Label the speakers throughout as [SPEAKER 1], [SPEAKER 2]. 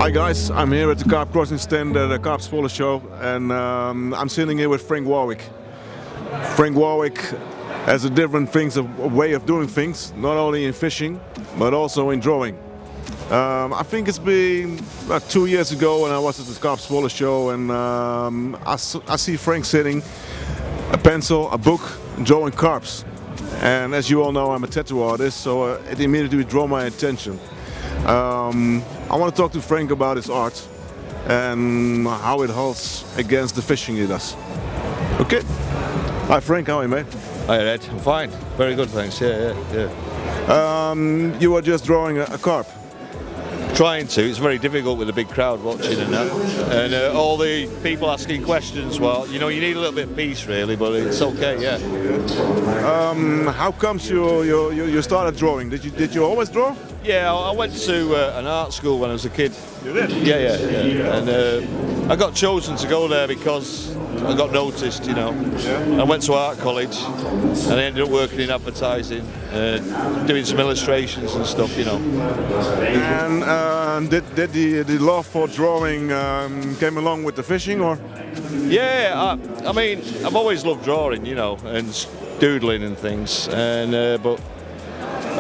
[SPEAKER 1] Hi guys, I'm here at the Carp Crossing stand at the Carp Zwolle show, and I'm sitting here with Frank Warwick. Frank Warwick has a different way of doing things, not only in fishing, but also in drawing. I think it's been about 2 years ago when I was at the Carp Zwolle show, and I see Frank sitting, a pencil, a book, drawing carps. And as you all know, I'm a tattoo artist, so it immediately drew my attention. I want to talk to Frank about his art and how it holds against the fishing he does. Okay. Hi Frank, how are you, mate?
[SPEAKER 2] Hi Ed, I'm fine. Very good, thanks. Yeah.
[SPEAKER 1] You were just drawing a carp.
[SPEAKER 2] Trying to. It's very difficult with a big crowd watching and that. And all the people asking questions, well, you know, you need a little bit of peace really, but it's okay, yeah.
[SPEAKER 1] How comes you started drawing? Did you always draw?
[SPEAKER 2] Yeah, I went to an art school when I was a kid.
[SPEAKER 1] You did?
[SPEAKER 2] Yeah. And I got chosen to go there because I got noticed, you know.
[SPEAKER 1] Yeah.
[SPEAKER 2] I went to art college and I ended up working in advertising, doing some illustrations and stuff, you know.
[SPEAKER 1] And did the love for drawing came along with the fishing, or?
[SPEAKER 2] Yeah, I mean, I've always loved drawing, you know, and doodling and things, and but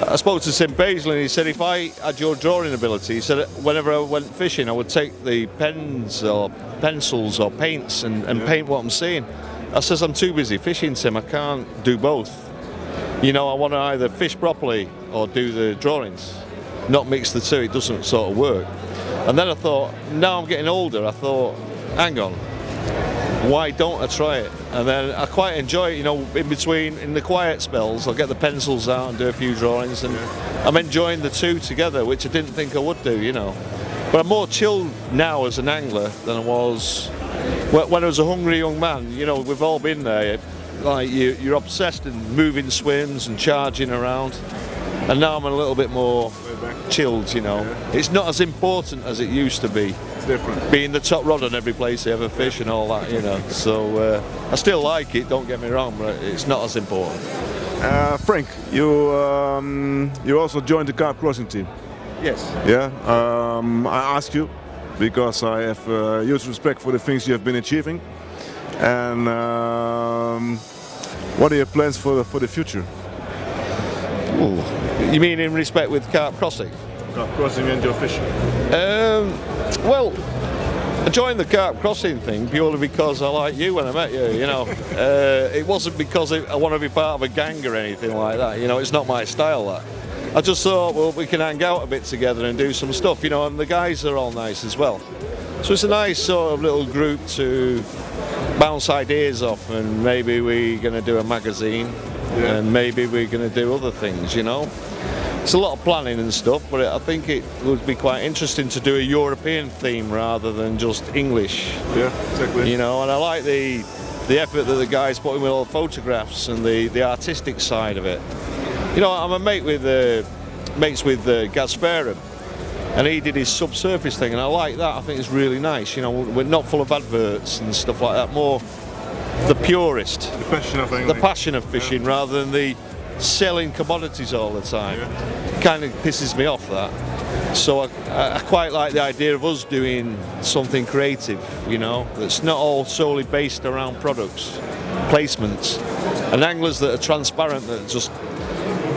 [SPEAKER 2] I spoke to Tim Paisley and he said if I had your drawing ability, he said whenever I went fishing I would take the pens or pencils or paints and paint what I'm seeing. I says I'm too busy fishing, Tim, I can't do both. You know, I want to either fish properly or do the drawings, not mix the two, it doesn't sort of work. And then I thought, now I'm getting older, I thought, hang on, why don't I try it? And then I quite enjoy it, you know, in the quiet spells, I'll get the pencils out and do a few drawings, and I'm enjoying the two together, which I didn't think I would do, you know. But I'm more chilled now as an angler than I was when I was a hungry young man. You know, we've all been there, like you're obsessed in moving swims and charging around, and now I'm a little bit more chilled, you know. It's not as important as it used to be.
[SPEAKER 1] Different.
[SPEAKER 2] Being the top rod on every place they ever fish and all that, you know. So I still like it, don't get me wrong, but it's not as important.
[SPEAKER 1] Frank, you also joined the Carp Crossing team.
[SPEAKER 2] Yes.
[SPEAKER 1] Yeah. I ask you because I have huge respect for the things you have been achieving. And what are your plans for the future?
[SPEAKER 2] Ooh. You mean in respect with Carp Crossing?
[SPEAKER 1] Carp Crossing and your fishing?
[SPEAKER 2] Well, I joined the Carp Crossing thing purely because I like you when I met you, you know. It wasn't because I want to be part of a gang or anything like that, you know, it's not my style, that. I just thought, well, we can hang out a bit together and do some stuff, you know, and the guys are all nice as well. So it's a nice sort of little group to bounce ideas off, and maybe we're going to do a magazine, and maybe we're going to do other things, you know. It's a lot of planning and stuff, but I think it would be quite interesting to do a European theme rather than just English.
[SPEAKER 1] Yeah, exactly.
[SPEAKER 2] You know, and I like the effort that the guys put in with all the photographs and the artistic side of it. You know, I'm a mate with mates with Gasperin, and he did his subsurface thing, and I like that. I think it's really nice. You know, we're not full of adverts and stuff like that. More the purist,
[SPEAKER 1] the passion of angling.
[SPEAKER 2] The passion of fishing, rather than the selling commodities all the time. Kind of pisses me off, that. So I quite like the idea of us doing something creative, you know, that's not all solely based around products, placements, and anglers that are transparent, that just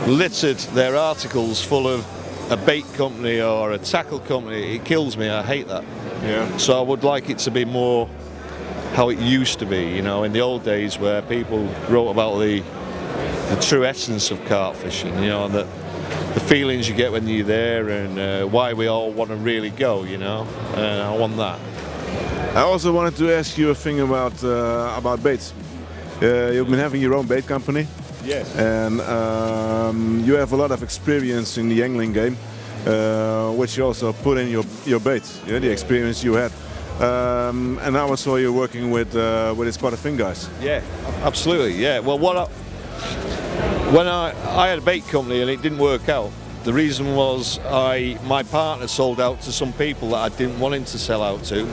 [SPEAKER 2] littered their articles full of a bait company or a tackle company. It kills me, I hate that.
[SPEAKER 1] Yeah.
[SPEAKER 2] So I would like it to be more how it used to be, you know, in the old days where people wrote about the true essence of carp fishing, you know, and the feelings you get when you're there, and why we all want to really go, you know, and I want that.
[SPEAKER 1] I also wanted to ask you a thing about baits. You've been having your own bait company.
[SPEAKER 2] Yes.
[SPEAKER 1] And you have a lot of experience in the angling game, which you also put in your baits, yeah, the experience you had. And now I saw you working with the Spotted Fin guys.
[SPEAKER 2] Yeah, absolutely, yeah. Well, when I had a bait company and it didn't work out, the reason was my partner sold out to some people that I didn't want him to sell out to,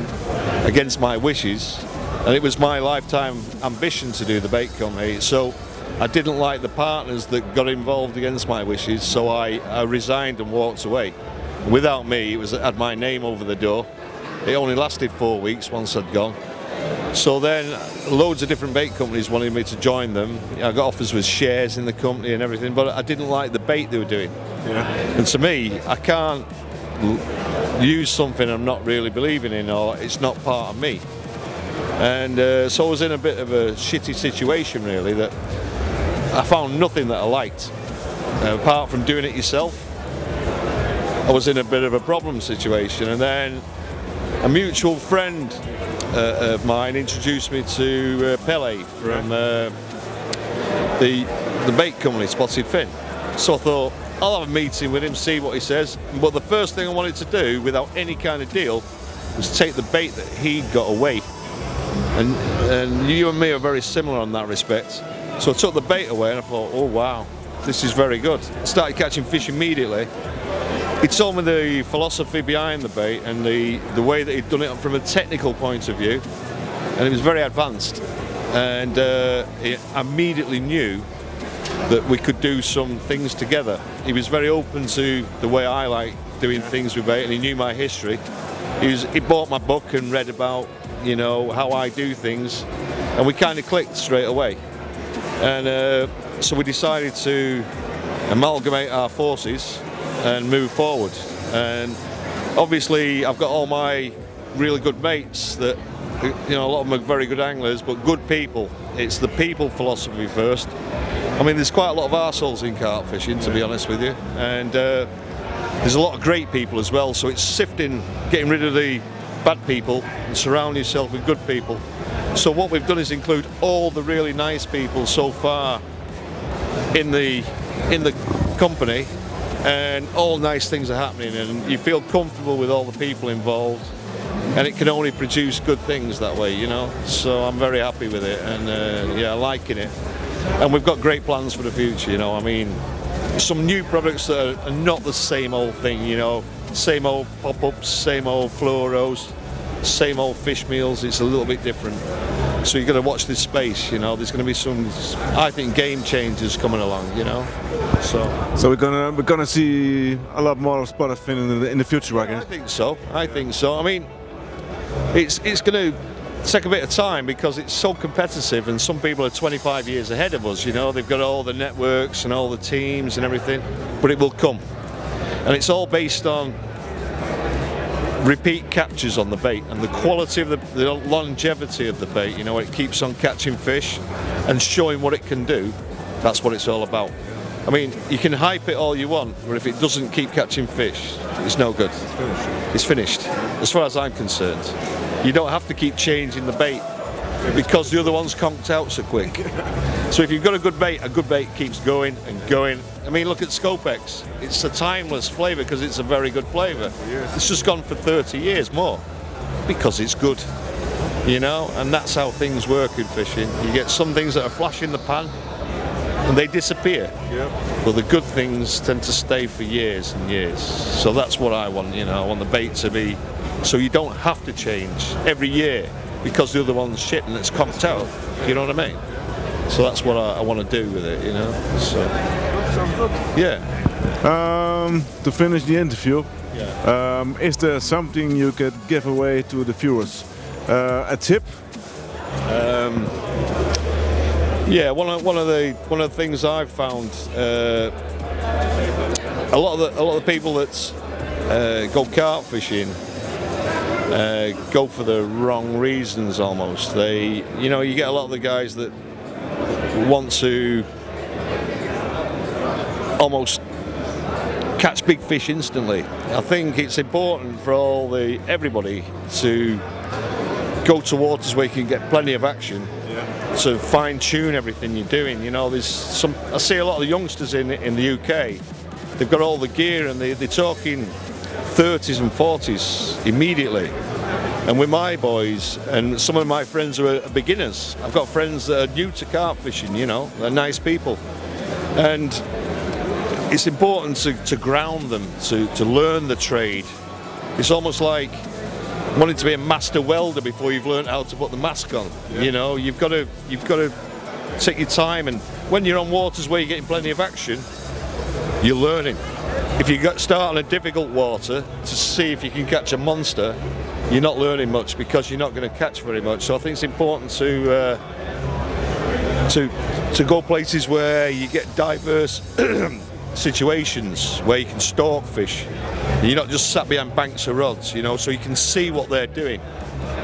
[SPEAKER 2] against my wishes, and it was my lifetime ambition to do the bait company. So I didn't like the partners that got involved against my wishes, so I resigned and walked away. Without me, it had my name over the door. It only lasted 4 weeks once I'd gone. So then loads of different bait companies wanted me to join them. I got offers with shares in the company and everything, but I didn't like the bait they were doing. Yeah. And to me, I can't use something I'm not really believing in, or it's not part of me. And so I was in a bit of a shitty situation, really, that I found nothing that I liked. Apart from doing it yourself, I was in a bit of a problem situation. And then a mutual friend of mine introduced me to Pele from the bait company, Spotted Fin. So I thought, I'll have a meeting with him, see what he says. But the first thing I wanted to do, without any kind of deal, was take the bait that he'd got away. And you and me are very similar on that respect. So I took the bait away and I thought, oh wow, this is very good. I started catching fish immediately. He told me the philosophy behind the bait and the way that he'd done it from a technical point of view, and it was very advanced. And he immediately knew that we could do some things together. He was very open to the way I like doing things with bait, and he knew my history. He bought my book and read about, you know, how I do things, and we kind of clicked straight away. And so we decided to amalgamate our forces and move forward. And obviously I've got all my really good mates that, you know, a lot of them are very good anglers, but good people. It's the people philosophy first. I mean, there's quite a lot of arseholes in carp fishing, to be honest with you, and there's a lot of great people as well, so it's sifting, getting rid of the bad people and surround yourself with good people. So what we've done is include all the really nice people so far in the company, and all nice things are happening, and you feel comfortable with all the people involved, and it can only produce good things that way, you know. So I'm very happy with it, and yeah, liking it. And we've got great plans for the future, you know. I mean, some new products that are not the same old thing, you know. Same old pop-ups, same old fluoros, same old fish meals. It's a little bit different. So you've got to watch this space, you know. There's going to be some, I think, game changers coming along, you know. So
[SPEAKER 1] we're gonna see a lot more of Spotted Fin in the future, I guess.
[SPEAKER 2] I think so. I think so. I mean, it's going to take a bit of time because it's so competitive, and some people are 25 years ahead of us, you know. They've got all the networks and all the teams and everything, but it will come. And it's all based on repeat captures on the bait and the quality of the longevity of the bait, you know. It keeps on catching fish and showing what it can do. That's what it's all about. I mean, you can hype it all you want, but if it doesn't keep catching fish, it's no good. It's finished, as far as I'm concerned. You don't have to keep changing the bait because the other one's conked out so quick. So if you've got a good bait keeps going and going. I mean, look at Scopex. It's a timeless flavour because it's a very good flavour. It's just gone for 30 years more because it's good, you know, and that's how things work in fishing. You get some things that are flash in the pan and they disappear. But the good things tend to stay for years and years. So that's what I want, you know. I want the bait to be so you don't have to change every year because the other one's shit and it's conked out. You know what I mean? So that's what I want to do with it, you know. So
[SPEAKER 1] sounds good.
[SPEAKER 2] Yeah.
[SPEAKER 1] To finish the interview, is there something you could give away to the viewers? A tip?
[SPEAKER 2] Yeah, one of the things I've found, a lot of the people that go carp fishing go for the wrong reasons almost. They, you know, you get a lot of the guys that want to almost catch big fish instantly. I think it's important for everybody to go to waters where you can get plenty of action, to fine-tune everything you're doing. You know, I see a lot of the youngsters in the UK, they've got all the gear and they're talking 30s and 40s immediately. And with my boys and some of my friends who are beginners, I've got friends that are new to carp fishing, you know, they're nice people. And it's important to ground them, to learn the trade. It's almost like wanting to be a master welder before you've learned how to put the mask on. You know, you've got to take your time, and when you're on waters where you're getting plenty of action, you're learning. if you start on a difficult water to see if you can catch a monster, you're not learning much because you're not going to catch very much. So I think it's important to go places where you get diverse situations where you can stalk fish. You're not just sat behind banks of rods, you know, so you can see what they're doing.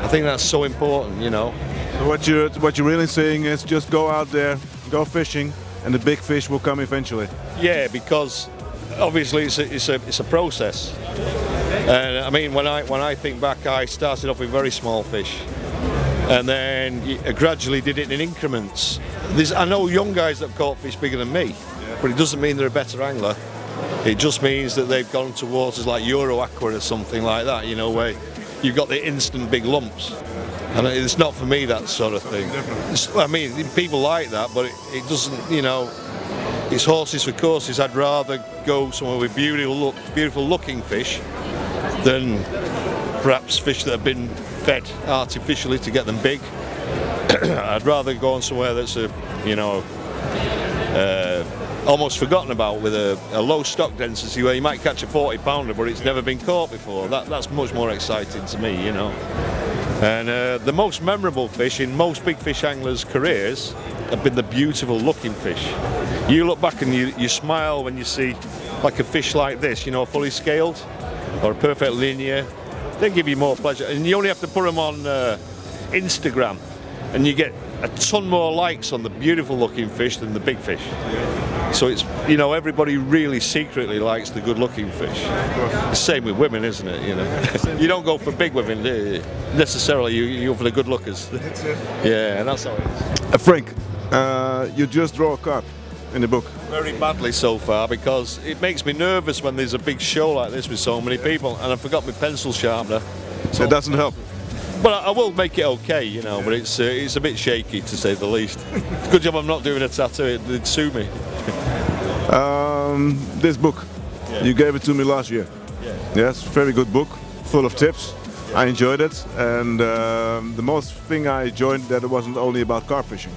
[SPEAKER 2] I think that's so important, you know.
[SPEAKER 1] So what you're really saying is just go out there, go fishing, and the big fish will come eventually.
[SPEAKER 2] Yeah, because obviously it's a process. And I mean, when I think back, I started off with very small fish, and then gradually did it in increments. I know young guys that have caught fish bigger than me, but it doesn't mean they're a better angler. It just means that they've gone to waters like Euro Aqua or something like that, you know, where you've got the instant big lumps. And it's not for me, that sort of thing. I mean, people like that, but it doesn't, you know, it's horses for courses. I'd rather go somewhere with beautiful looking fish than perhaps fish that have been fed artificially to get them big. I'd rather go on somewhere that's almost forgotten about, with a low stock density, where you might catch a 40 pounder but it's never been caught before. That's much more exciting to me, you know. And the most memorable fish in most big fish anglers' careers have been the beautiful looking fish. You look back and you smile when you see like a fish like this, you know, fully scaled or a perfect linear. They give you more pleasure, and you only have to put them on Instagram and you get a ton more likes on the beautiful looking fish than the big fish. So it's, you know, everybody really secretly likes the good looking fish. The same with women, isn't it? You know, you don't go for big women, do you? Necessarily. You go for the good lookers.
[SPEAKER 1] That's it.
[SPEAKER 2] Yeah, and that's how it is.
[SPEAKER 1] Frank, you just draw a carp in the book.
[SPEAKER 2] Very badly so far, because it makes me nervous when there's a big show like this with so many people, and I forgot my pencil sharpener. So
[SPEAKER 1] it doesn't help.
[SPEAKER 2] But I will make it okay, you know. But it's a bit shaky, to say the least. It's a good job I'm not doing a tattoo. They'd sue me.
[SPEAKER 1] This book, you gave it to me last year.
[SPEAKER 2] Yeah.
[SPEAKER 1] Yes, very good book, full of tips. I enjoyed it, and the most thing I enjoyed that it wasn't only about carp fishing.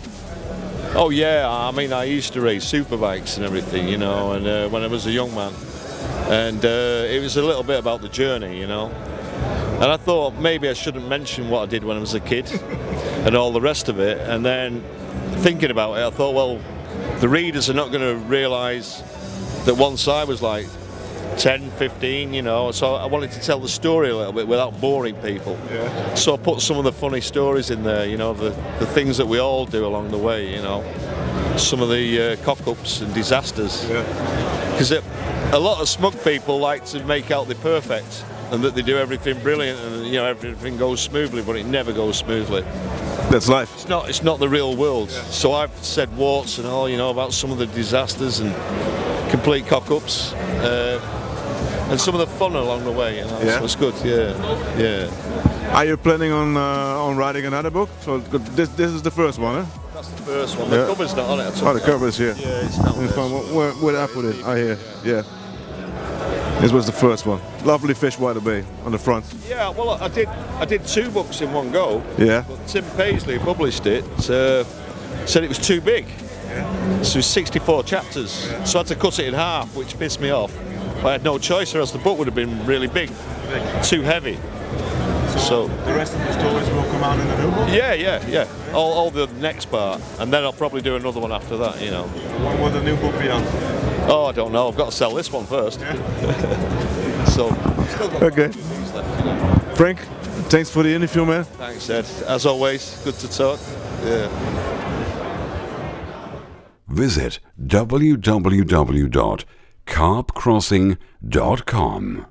[SPEAKER 2] Oh yeah, I mean, I used to race superbikes and everything, you know, and when I was a young man, and it was a little bit about the journey, you know. And I thought maybe I shouldn't mention what I did when I was a kid and all the rest of it. And then thinking about it, I thought, well, the readers are not going to realise that once I was like 10, 15, you know, so I wanted to tell the story a little bit without boring people.
[SPEAKER 1] Yeah.
[SPEAKER 2] So I put some of the funny stories in there, you know, the things that we all do along the way, you know, some of the cock-ups and disasters. Because a lot of smug people like to make out they're perfect and that they do everything brilliant and, you know, everything goes smoothly, but it never goes smoothly.
[SPEAKER 1] That's life.
[SPEAKER 2] It's not the real world. Yeah. So I've said warts and all, you know, about some of the disasters and complete cock-ups. And some of the fun along the way, you know,
[SPEAKER 1] yeah.
[SPEAKER 2] So it's good, yeah.
[SPEAKER 1] Are you planning on writing another book? So this is the first one, huh?
[SPEAKER 2] That's the first one. The cover's not on it.
[SPEAKER 1] Oh, the cover is here.
[SPEAKER 2] Yeah, it's down there.
[SPEAKER 1] Where did I put it? Here. Yeah. This was the first one. Lovely fish, White Bay on the front.
[SPEAKER 2] Yeah, well, I did 2 books in one go.
[SPEAKER 1] Yeah.
[SPEAKER 2] But Tim Paisley published it. Said it was too big. Yeah. So it was 64 chapters. Yeah. So I had to cut it in half, which pissed me off. I had no choice, or else the book would have been really big, too heavy. So
[SPEAKER 1] the rest of the stories will come out in the new book?
[SPEAKER 2] Yeah. All the next part, and then I'll probably do another one after that, you know.
[SPEAKER 1] When will the new book be on?
[SPEAKER 2] Oh, I don't know. I've got to sell this one first. Yeah. So.
[SPEAKER 1] Okay. Frank, thanks for the interview, man.
[SPEAKER 2] Thanks, Ed. As always, good to talk. Yeah.
[SPEAKER 3] Visit www.carpcrossing.com.